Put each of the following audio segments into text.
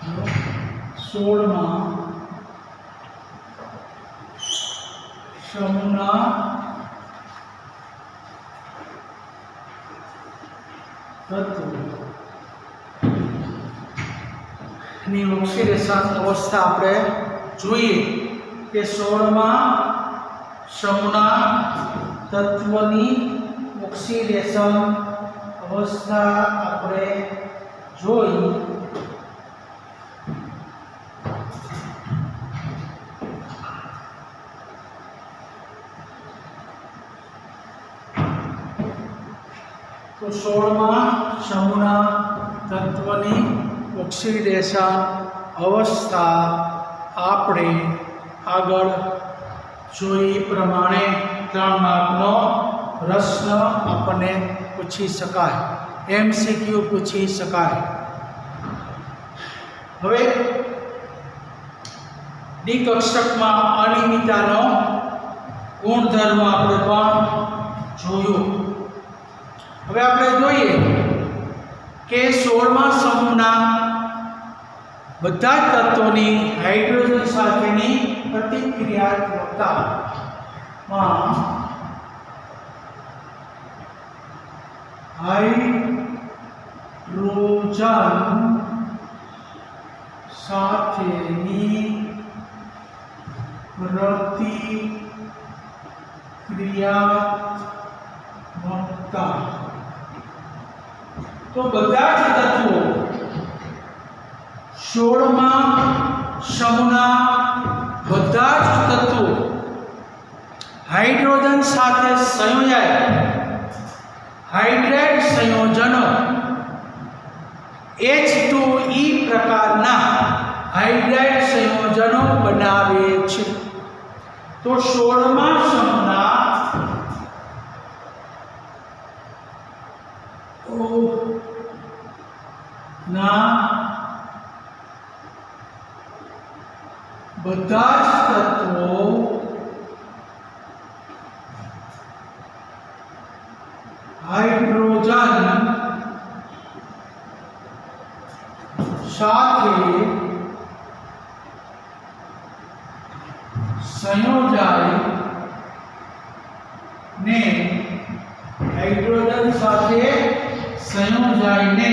16માં સમૂહના તત્વોની ઓક્સિડેશન અવસ્થા આપણે જોઈએ કે 16માં સમૂહના તત્વની ઓક્સિડેશન અવસ્થા આપણે જોઈ तो 16માં સમૂહના તત્વની ઓક્સિડેશન અવસ્થા આપણે આગળ જોઈ પ્રમાણે 3 માર્કનો પ્રશ્ન આપણને પૂછી શકાય, એમસીક્યુ પૂછી શકાય. હવે ડી કક્ષકમાં અનિયમિતતાનો ગુણધર્મ આપણે પણ જોયું. હવે આપણે જોઈએ કે 16મા સમૂહના બધા જ તત્વોની હાઇડ્રોજન સાથેની પ્રતિક્રિયાત્મકતામાં હાઇડ્રોજન સાથેની પ્રતિક્રિયાત્મકતા तो બધા જ તત્વો 16મા સમૂહના બધા જ તત્વો હાઇડ્રોજન સાથે સંયોજાય હાઇડ્રેટ સંયોજનો H2E પ્રકારના હાઇડ્રેટ સંયોજનો બનાવે છે. તો 16મા સમૂહના બધા જ તત્વો હાઇડ્રોજન સાથે સંયોજાય ને હાઇડ્રોજન સાથે સંયોજાઈને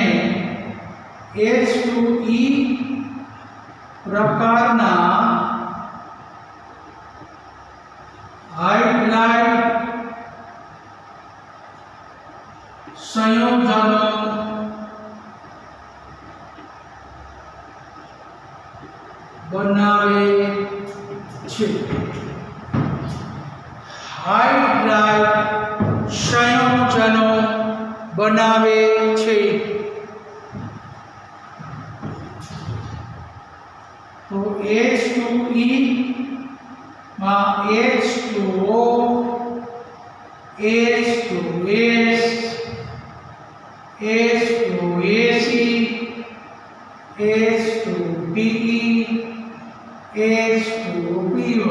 H2E પ્રકારના હાઇડ્રાઇડ સંયોજનો બનાવે છે. હાઇડ્રાઇડ સંયોજનો બનાવે છે. तो H2E માં H2O H2S H2AC H2PE H2PO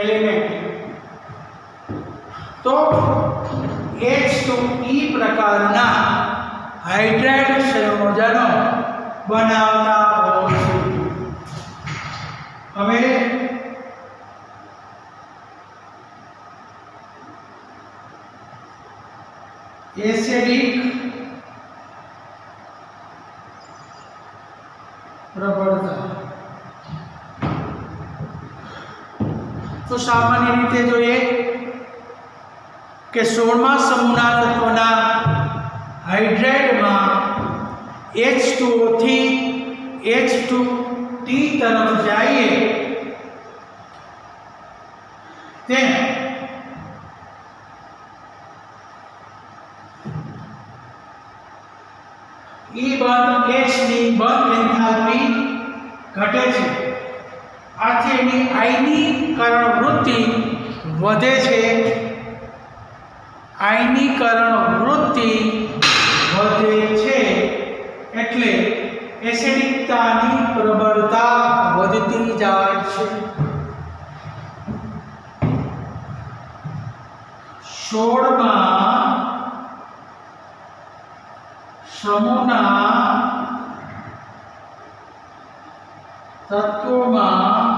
element तो H2E પ્રકારના હાઇડ્રેટ સંયોજનો બનાવતા હોય છે. હવે એસિડિક પ્રબળતા તો સામાન્ય રીતે જોઈએ કે 16મા સમૂહના તત્વના હાઇડ્રેટમાં H2O થી H2T તરફ જઈએ તેમ E બંધ H ની બંધ એન્થાલ્પી ઘટે છે. આથી એની આયનીકરણ વૃત્તિ વધે છે. આયનીકરણ વૃત્તિ વધે છે એટલે એસિડિકતાની પ્રબળતા વધતી જાય છે. 16માં સમૂહના તત્વોમાં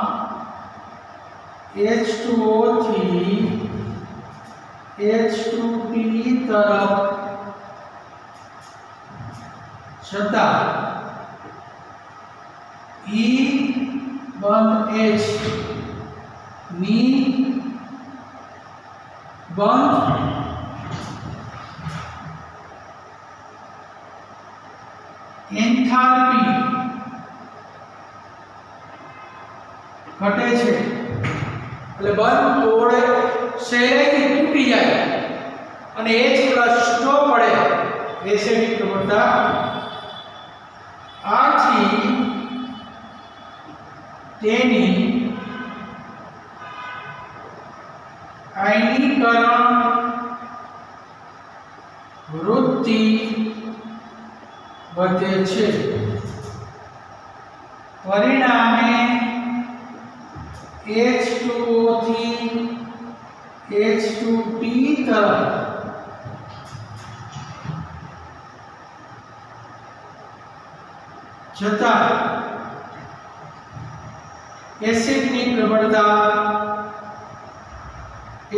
H2O થી H2P તરફ જતા E બંધ H ની બંધ એન્થાલ્પી ઘટે છે એટલે બંધ તોડે સહેલાઈથી તૂટી જાય અને H પ્લસ છૂટો પડે એસિડિક પ્રવણતા આથી તેની આયનીકરણ વૃત્તિ વધે છે પરિણામે H2O થી H2P તરફ જતા એસિડની પ્રબળતા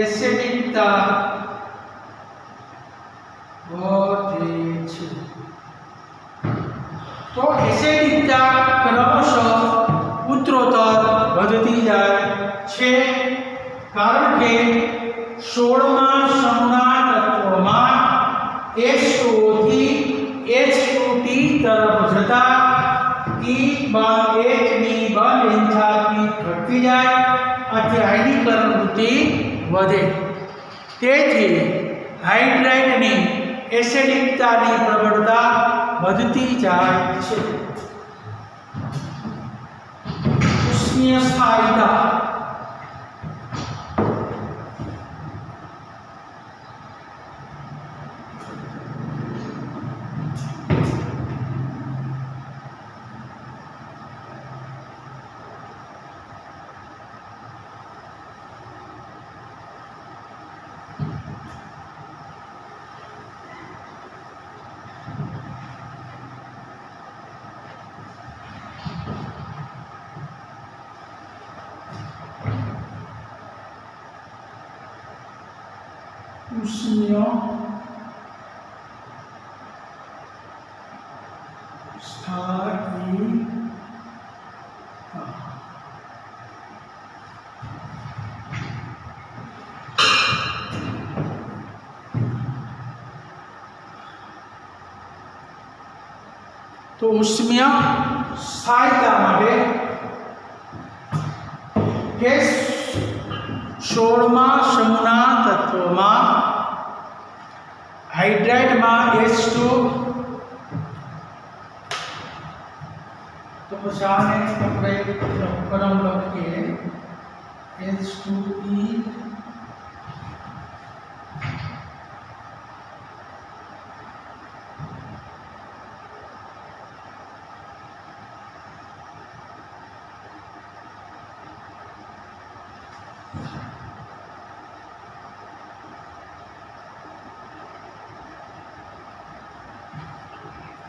એસિડિકતા વધે છે તો એસિડિકતા ક્રમશઃ ઉત્તરોત્તર વધતી જાય છે કારણ કે 16મા સમૂહના તત્વોમાં H2O થી H2P તરફ જતા E બાદ H ની બંધ એન્થાલ્પી ઘટતી જાય આથી આયનીકરણ વૃત્તિ વધે તેથી હાઇડ્રાઇડની એસિડિકતાની પ્રબળતા વધતી જાય છે ઉષ્મીય સ્થાયિતા ઉષ્મીય સ્થાયિતા તો ઉષ્મીય સ્થાયિતા માટે કે 16મા સમૂહના તત્વોમાં હાઇડ્રાઇડમાં H2 તો પછી આને આપણે ક્રમ લખીએ H2E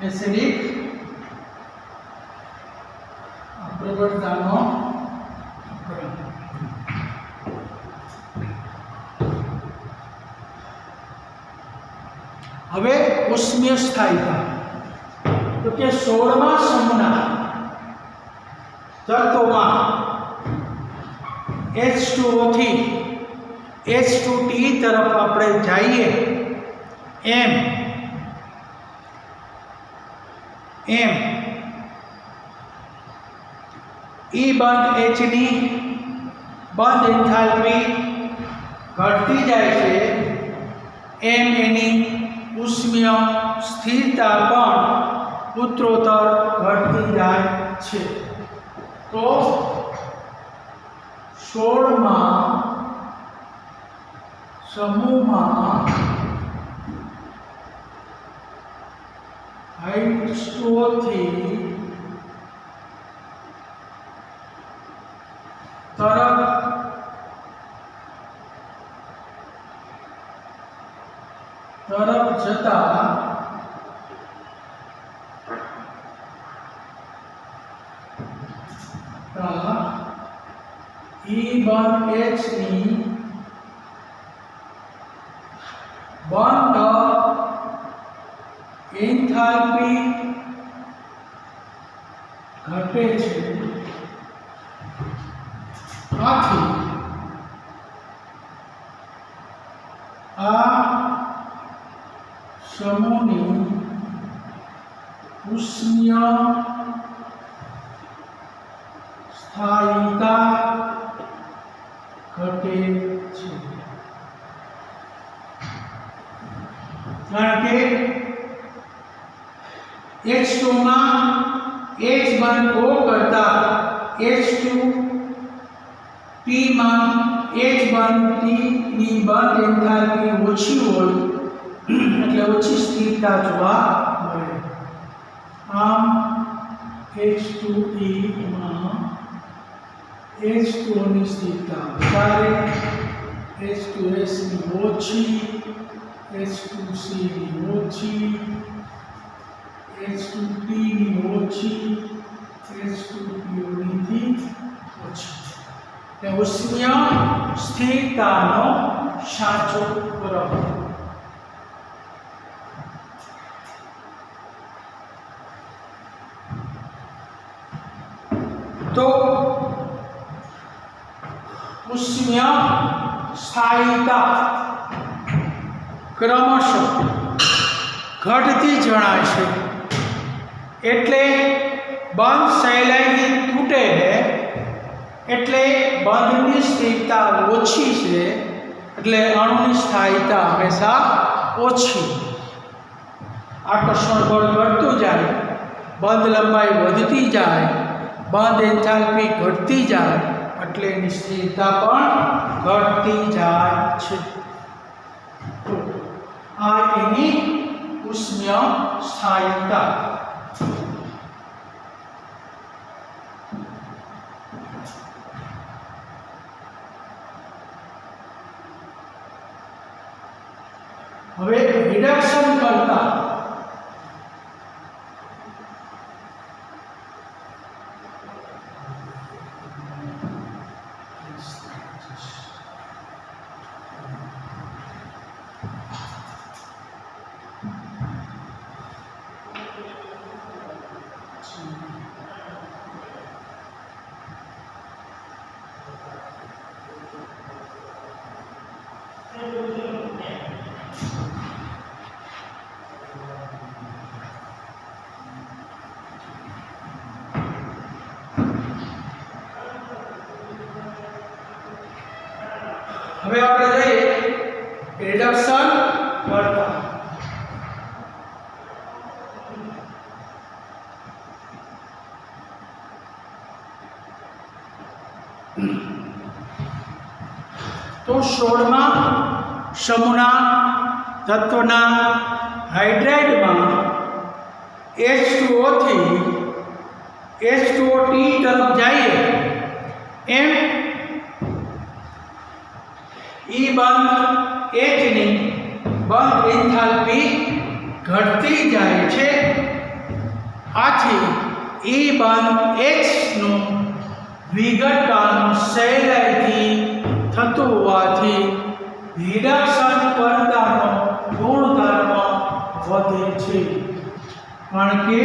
એસિડિક પ્રબળતાનો ક્રમ હવે ઉષ્મીય સ્થાયિતા તો કે 16મા સમૂહના તત્વોમાં H2O થી H2T તરફ આપણે જઈએ એમ E બંધ H ની બંધ એન્થાલ્પી ઘટતી જાય છે એમ એની ઉષ્મીય સ્થિરતા પણ ઉત્તરોત્તર ઘટતી જાય છે તો 16મા સમૂહમાં H2O થી તરફ જતા E1H ની બંધ એન્થાલ્પી ઘટે છે. આથી આ સમૂહની ઉષ્મીય સ્થાયીતા ઘટે છે. કારણ કે H2 માં H બંધ O કરતા H2 P માં H બંધ T ની બંધ એન્થાલ્પી ઓછી હોય એટલે ઓછી સ્થિરતા જોવા મળે. આમ H2E માં H2O ની સ્થિરતા વધારે, H2S ની ઓછી, H2C ની ઓછી, H2P ની ઓછી, H2PO ની ઓછી. તે ઉષ્મીય સ્થિરતાનો સાચો પ્રભાવ. તો ઉષ્મીય સ્થાયીતા ક્રમશઃ ઘટતી જણાય છે. એટલે બંધ સહેલાઈથી તૂટે એટલે બંધની સ્થિરતા ઓછી છે, એટલે અણુની સ્થાયીતા હંમેશા ઓછી. આકર્ષણ બળ વધતું જાય, બંધ લંબાઈ વધતી જાય, બંધ એન્થાલ્પી ઘટતી જાય એટલે એની સ્થિરતા પણ ઘટતી જાય છે. તો આ એની ઉષ્મીય સ્થાયીતા. હવે રિડક્શન કરતા હવે આપણે જોઈએ રિડક્શન કરતા. તો 16મા સમૂહના તત્વના હાઇડ્રાઇડમાં H2O થી H2OT તરફ જઈએ એમ E બંધ H ની બંધ એન્થાલ્પી ઘટતી જાય છે. આથી E બંધ H નું વિઘટન સહેલાઈથી થતું હોવાથી રિડક્શન કરતાનો ગુણધર્મ વધે છે. કારણ કે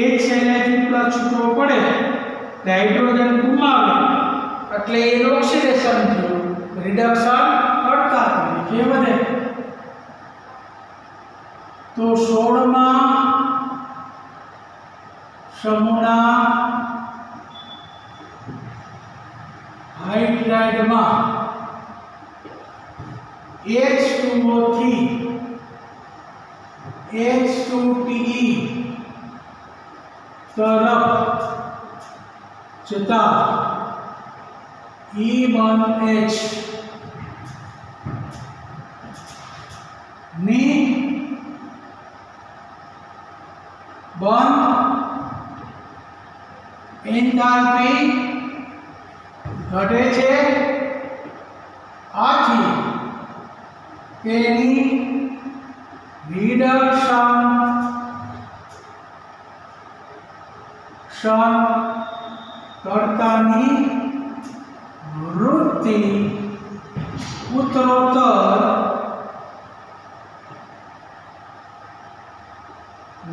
એક સહેલાઈથી પેલા છૂટો પડે એટલે હાઇડ્રોજન ગુમાવે એટલે એનું ઓક્સિડેશન થયું, રિડક્શન કરતા તરીકે વધે. તો 16મા સમૂહના હાઇડ્રાઇડમાં H2O થી H2PE તરફ જતા E1H ની બંધ એન્થાલ્પી ઘટે છે. આથી તેની કરતાની વૃત્તિ ઉત્તરોત્તર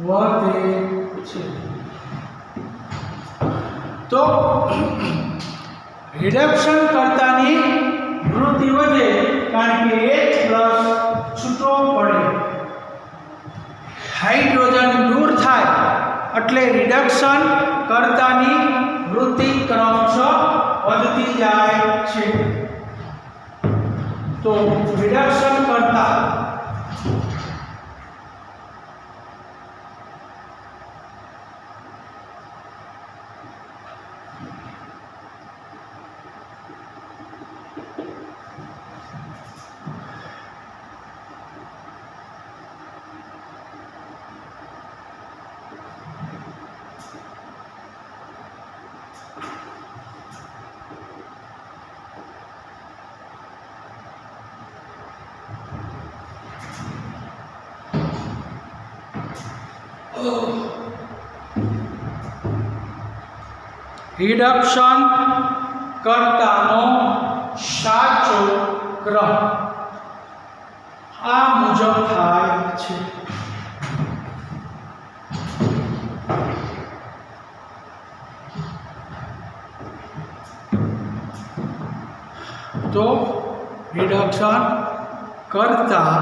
વધે છે. તો રિડક્શન કરતાની વૃત્તિ વધે કારણ કે H પ્લસ છૂટો પડે. હાઇડ્રોજન દૂર થાય એટલે રિડક્શન કરતાની વૃત્તિ ક્રમશઃ વધતી જાય છે. તો રિડક્શન કરતા રિડક્શન કરતાનો સાચો ક્રમ આ મુજબ થાય છે. તો રિડક્શન કરતા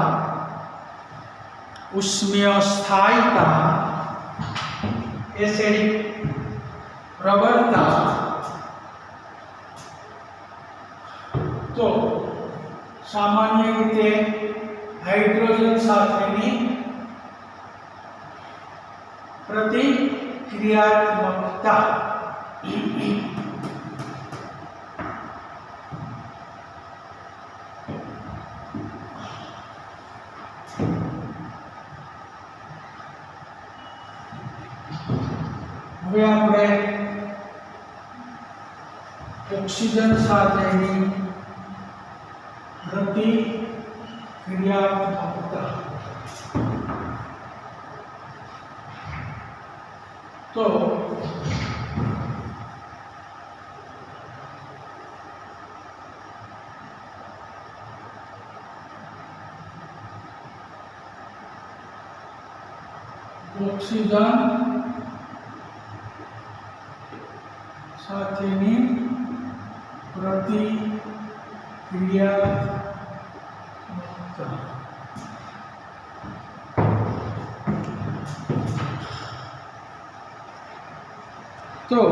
ઉષ્મીય સ્થાયિતા એસિડિક પ્રબળતા તો સામાન્ય રીતે હાઇડ્રોજન સાથેની પ્રતિક્રિયાત્મકતા હવે આપણે ઓક્સિજન સાથેની પ્રતિક્રિયાત્મકતા તો ઓક્સિજન સાથેની પ્રતિક્રિયાત્મકતા તો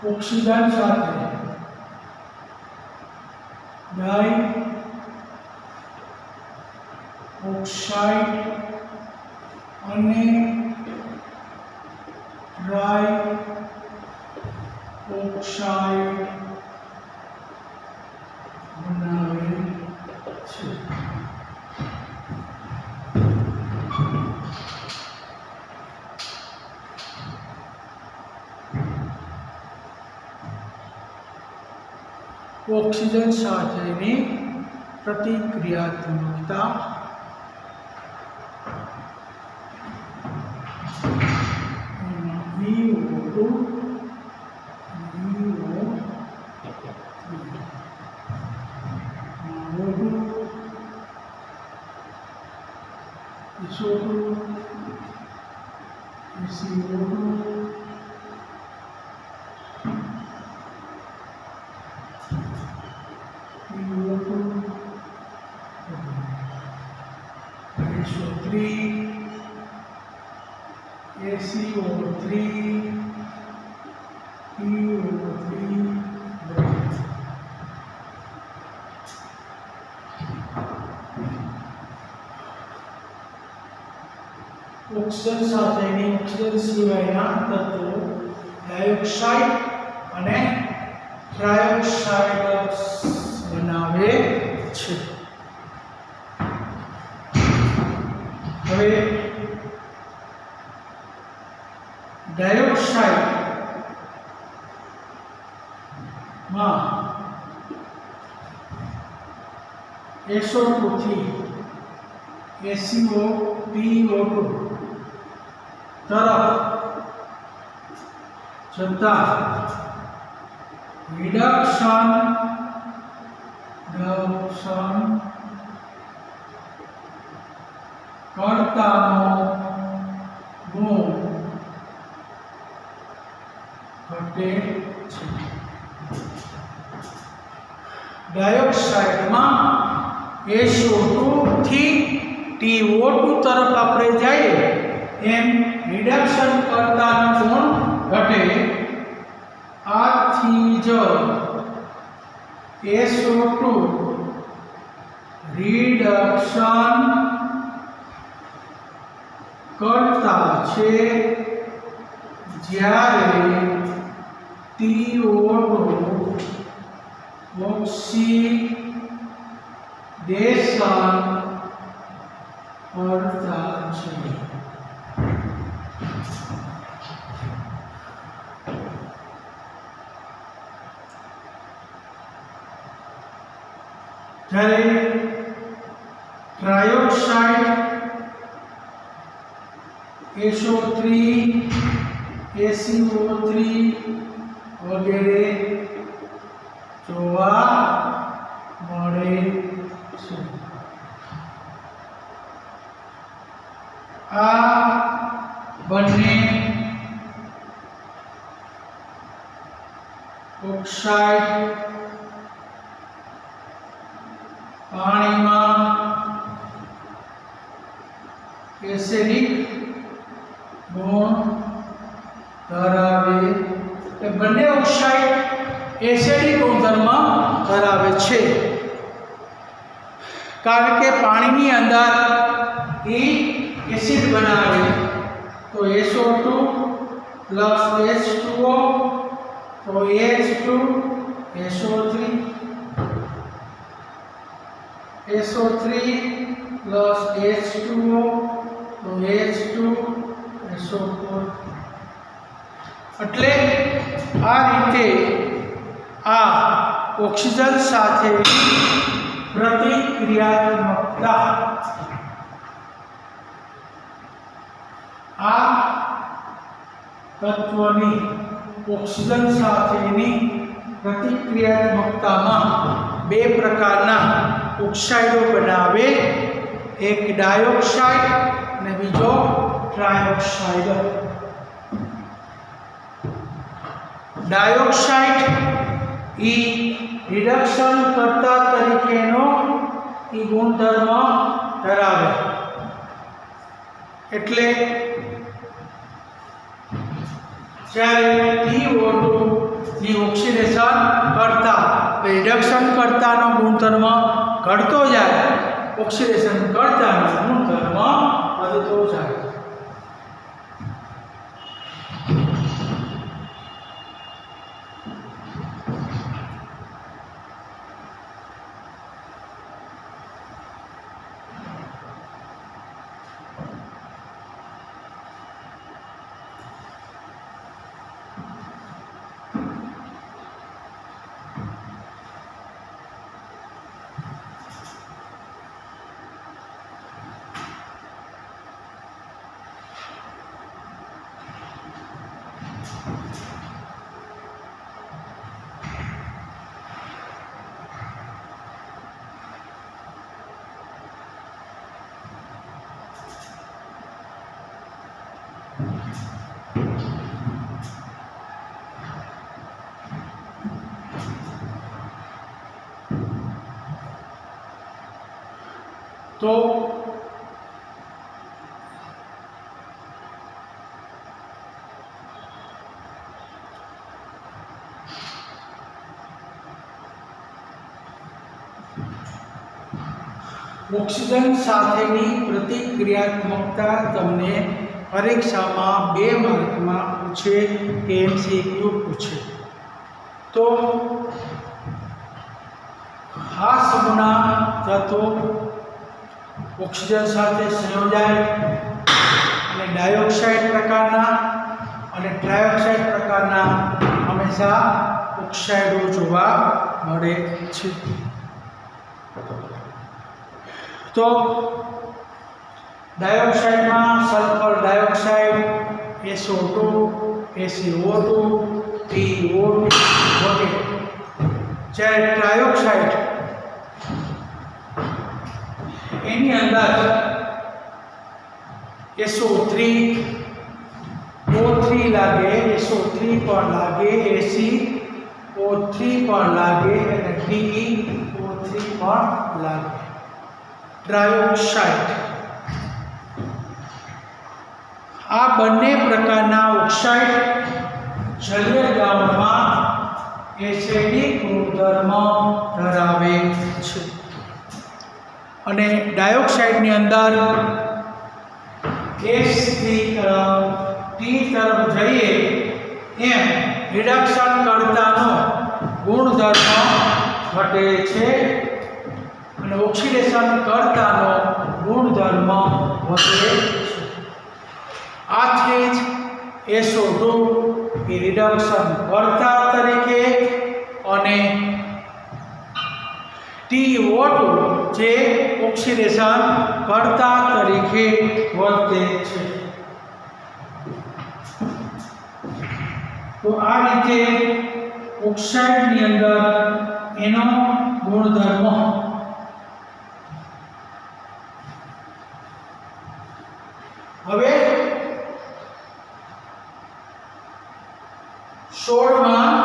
ઓક્સિજન સાથે ડાઈ ઓક્સાઇડ અને ટ્રાઈ ઓક્સાઇડ બનાવે છે. ઓક્સિજન સાથેની પ્રતિક્રિયાત્મકતા ઓક્સિજન સાથેની ઓક્સિજન સિવાયના તત્વો ડાયોક્સાઇડ અને ટ્રાયોક્સાઇડ બનાવે છે. હવે ડાયોક્સાઇડ માં SO2 થી SiO2 તરફ જતા રિડક્શન કરતાનો ગુણ ઘટે છે. ડાયોક્સાઇડમાં SO2 થી TO2 તરફ આપણે જઈએ એમ રિડક્શન કરતાનો ગુણ ઘટે. આથી જ SO2 રિડક્શન કરતા છે જ્યારે TO2 ઓક્સિડેશન કરતા છે. જ્યારે ટ્રાયોક્સાઇડ SO3 SiO3 વગેરે જોવા મળે છે. આ બંને ઓક્સાઇડ પાણીમાં એસિડિક ગુણ ધરાવે છે. બંને ઓક્સાઇડ એસિડિક ગુણધર્મ ધરાવે છે કારણ કે પાણીની અંદર એ એસિડ બનાવે તો SO2 પ્લસ H2O તો H2 SO3 SO3 plus H2O તો H2 SO4. એટલે આ રીતે આ ઓક્સિજન સાથે પ્રતિક્રિયાત્મકતા આ તત્વની ઓક્સિજન સાથેની પ્રતિક્રિયાત્મકતામાં બે પ્રકારના ઓક્સાઇડો બનાવે, એક ડાયોક્સાઇડ અને બીજો ટ્રાયોક્સાઇડ. ડાયોક્સાઇડ એ રિડક્શન કરતા તરીકેનો એ ગુણધર્મ ધરાવે. એટલે જ્યારે TO2 ની ઓક્સિડેશન કરતા રિડક્શન કરતાનો ગુણધર્મ ઘટતો જાય, ઓક્સિડેશન કરતાનો ગુણધર્મ વધતો જાય. તો ઓક્સિજન સાથેની પ્રતિક્રિયાત્મકતા તમને પરીક્ષામાં 2 માર્કમાં પૂછે, MCQ પૂછે. તો આ સમૂહના તત્વો ઓક્સિજન સાથે સંયોજાય અને ડાયોક્સાઇડ પ્રકારના અને ટ્રાયોક્સાઇડ પ્રકારના હંમેશા ઓક્સાઇડો જોવા મળે છે. તો ડાયોક્સાઇડમાં sulphur dioxide, SO2, SiO2, PO2 વગેરે. જ્યારે ટ્રાયોક્સાઇડ એની અંદર SO3 O3 લાગે, SO3 પણ લાગે, ACO3 પણ લાગે અને DeO3 પણ લાગે. ટ્રાયોક્સાઇડ આ બંને પ્રકારના ઓક્સાઇડ જલીય દ્રાવણમાં એસિડિક ગુણધર્મ ધરાવે છે. અને ડાયોક્સાઇડની અંદર S થી T તરફ જઈએ એમ રિડક્શન કર્તાનો ગુણધર્મ ઘટે છે અને ઓક્સિડેશન કર્તાનો ગુણધર્મ વધે છે. આથી જ SO2 એ રિડક્શન કર્તા તરીકે અને TO2 જે ઓક્સિડેશન કર્તા તરીકે વર્તે છે. તો આ રીતે ઓક્સાઇડની અંદર એનો ગુણધર્મ. હવે 16માં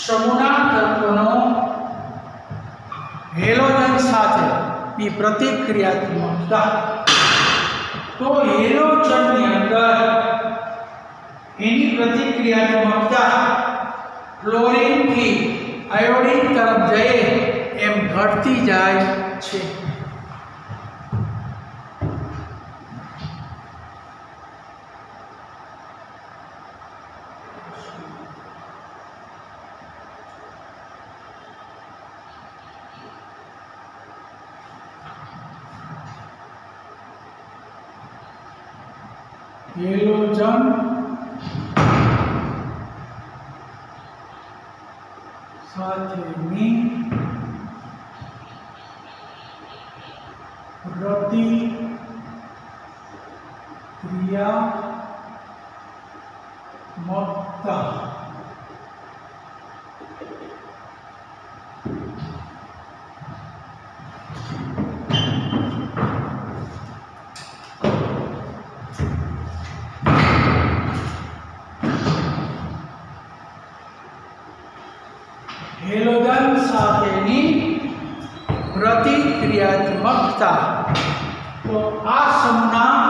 સમૂહના તત્વનો હેલોજન સાથેની પ્રતિક્રિયાત્મકતા. તો હેલોજનની અંદર એની પ્રતિક્રિયાત્મકતા ક્લોરીનથી આયોડિન તરફ જઈએ એમ ઘટતી જાય છે. હેલોજન સાથેની પ્રતિક્રિયાત્મકતા. હેલોજન સાથેની પ્રતિક્રિયાત્મકતા. તો આ સમૂહના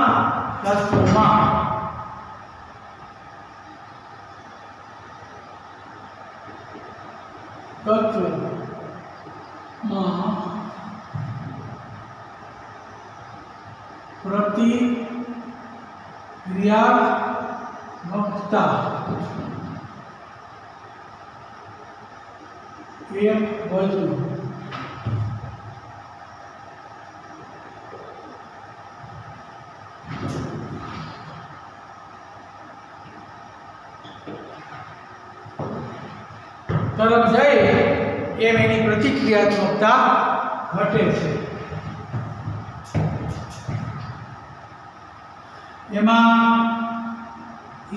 તત્વોમાં પ્રતિક્રિયાત્મકતા એક વધુ તરફ જાય એમ એની પ્રતિક્રિયાત્મકતા ઘટે છે. એમાં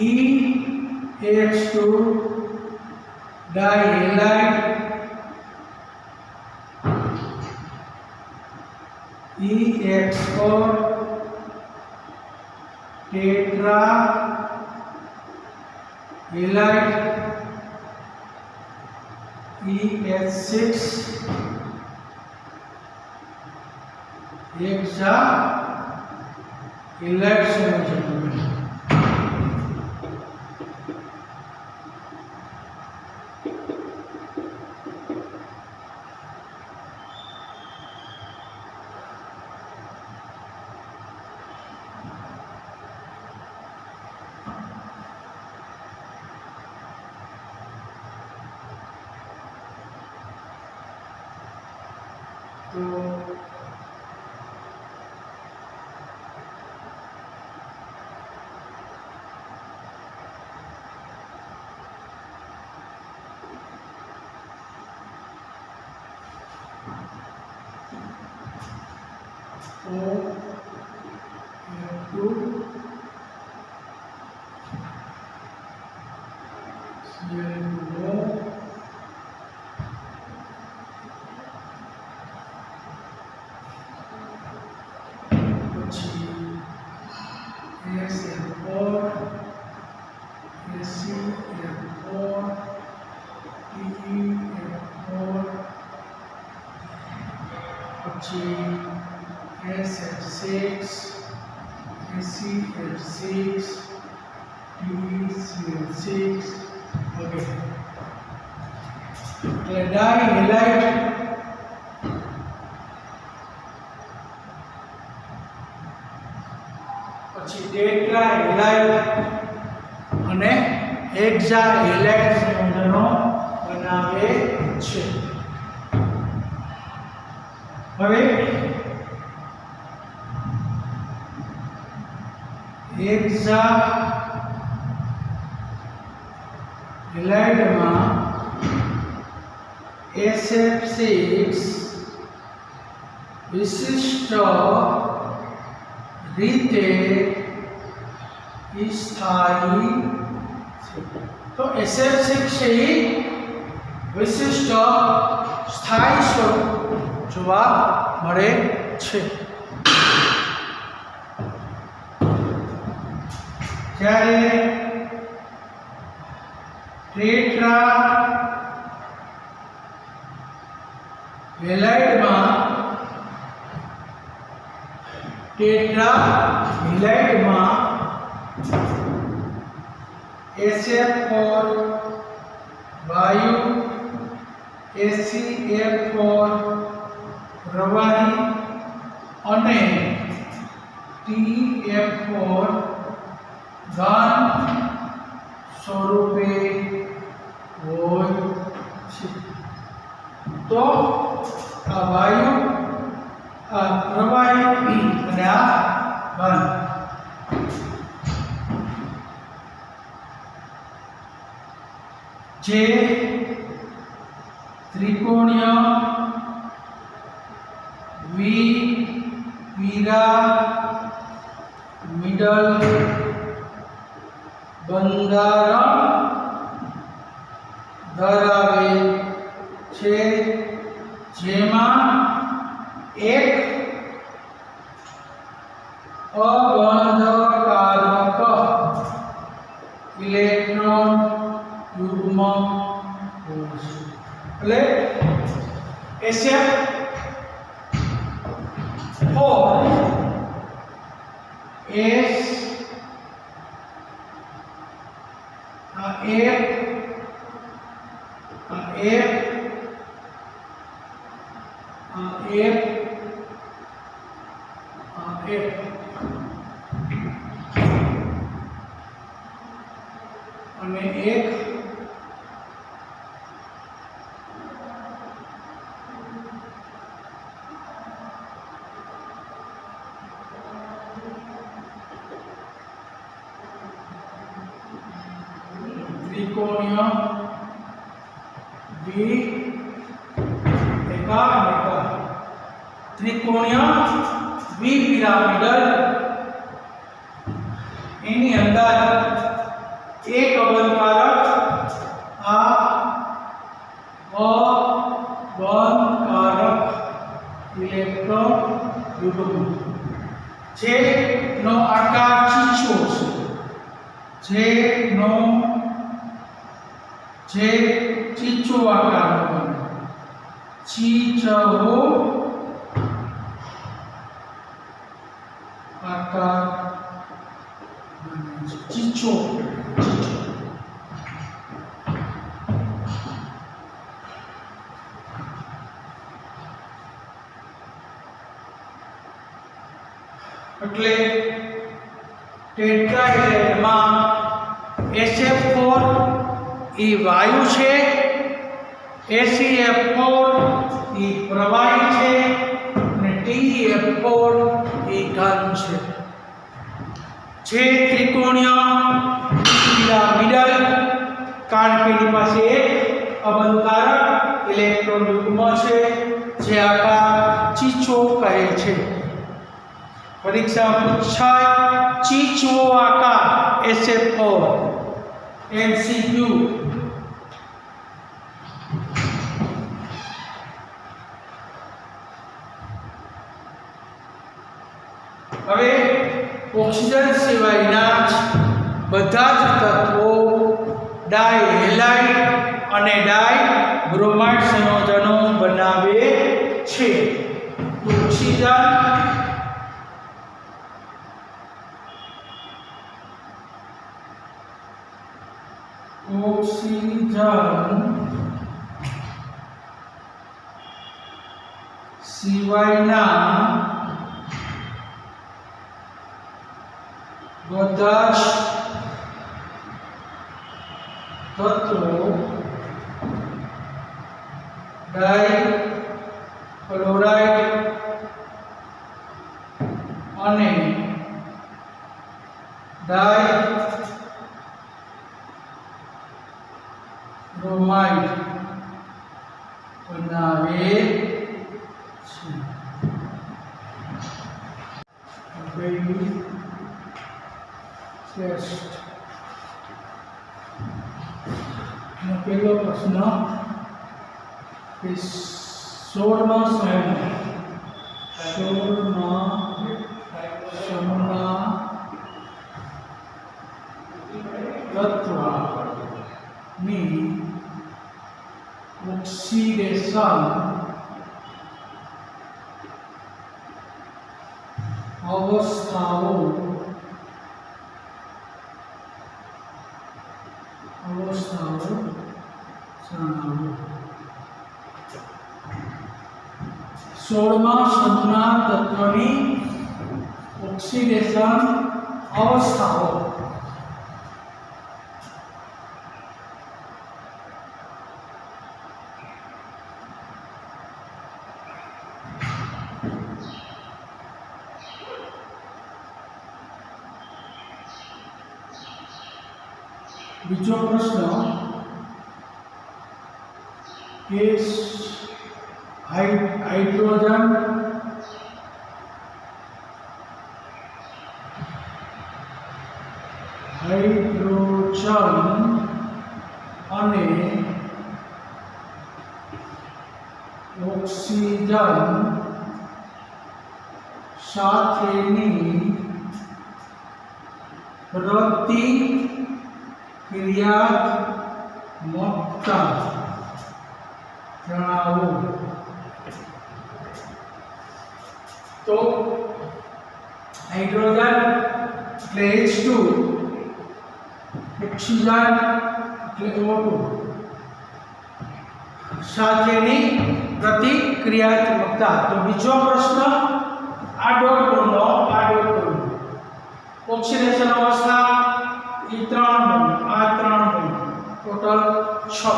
EX2 ડાયહેલાઇડ, EX4 ટેટ્રાહેલાઇડ, EH6 હેક્સાહેલાઇડ સંયોજન. તો SF6 ACF6 PCF6 વગેરે. એટલે ડાઈ હેલાઇડ પછી ટેટ્રા હેલાઇડ અને હેક્ઝા હેલાઇડ સંયોજનો બનાવે છે. હવે હેક્ઝા હેલાઇડમાં SF6 વિશિષ્ટ રીતે સ્થાયી છે. તો SF6 છે એ વિશિષ્ટ સ્થાયી સ્વરૂપ જોવા મળે છે. જ્યારે ટેટ્રા હેલાઇડમાં SF4 વાયુ ACF4 પ્રવાહી અને TF4 ઘન સ્વરૂપે હોય છે. તો આ વાયુ, આ પ્રવાહી અને આ ઘન જે ત્રિકોણીય પિરામિડલ બંધારણ ધરાવે છે, જેમાં એક અબંધકારક ઇલેક્ટ્રોન યુગ્મ હોય છે. એટલે SF4 S અને એક ત્રિકોણીય દ્વિપિરામિડલ એની અંદર એક અબંધકારક આ અબંધકારક ઇલેક્ટ્રોન યુગ્મ જેનો આકાર ચીચો છે, જે ચીચો આકાર બને, ચીચો આકાર બને છે. ચીચો એટલે ટેટ્રાહેડ્રલમાં SF4 એ વાયુ છે, ACF4 એ પ્રવાહી છે અને TF4 એ ઘન છે. જે ત્રિકોણીય પિરામિડલ કારણ કે એની પાસે એક અબંધકારક ઇલેક્ટ્રોન યુગ્મ છે, જે આકાર ચીચો કહે છે. परीक्षा पूछाय चीचवो आकार SF4 MCQ હવે ઓક્સિજન સિવાયના બધા જ તત્વો ડાયહેલાઇડ અને ડાયબ્રોમાઇડ સંયોજનો બનાવે છે. ઓક્સિજન સિવાયના બધા જ તત્વો ડાયક્લોરાઇડ અને ડાયબ્રોમાઇડ બનાવે છે. ટેસ્ટ પહેલો પ્રશ્ન કે 16મા સમૂહના તત્વની ઓક્સિડેશન અવસ્થાઓ જણાવો. 16મા સમૂહના તત્વની ઓક્સિડેશન અવસ્થાઓ. બીજો પ્રશ્ન કે હાઇડ્રોજન અને ઓક્સિજન સાથેની પ્રતિક્રિયાત્મકતા જણાવો. તો હાઇડ્રોજન એટલે H2, ઓક્સિજન એટલે O2 સાથેની પ્રતિક્રિયાત્મકતા. તો બીજો પ્રશ્ન આ ડોટ ગુણનો ઓક્સિડેશન અવસ્થા એ 3 બને, આ 3 બને, ટોટલ 6.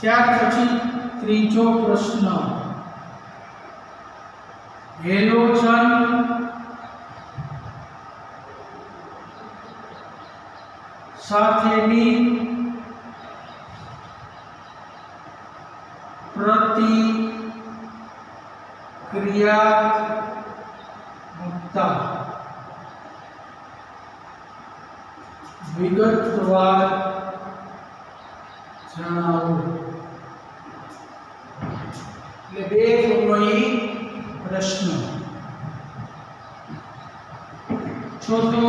ત્યાર પછી ત્રીજો પ્રશ્ન હેલોજન સાથેની પ્રતિક્રિયાત્મકતા વિગતવાર જણાવો. એટલે 2 ગુણનો પ્રશ્ન. ચોથો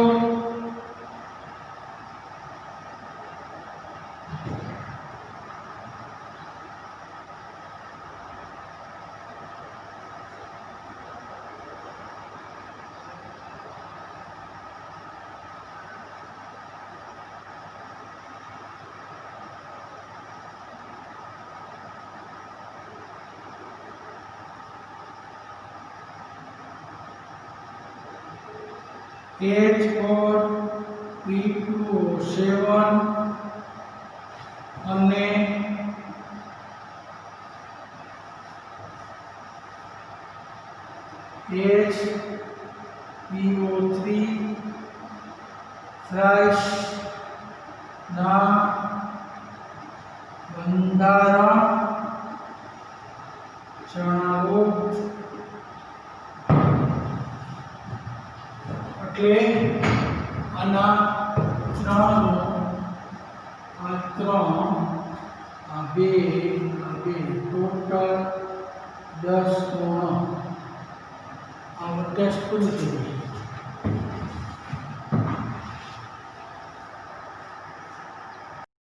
H4P2O7 અને HPO3 થ્રાઇસ ના બંધારણ જણાવો. એટલે આના 3 આ 3 આ 2 ટોટલ 10 પૂર્ણ આ ટેસ્ટ પૂરી થઈ ગઈ.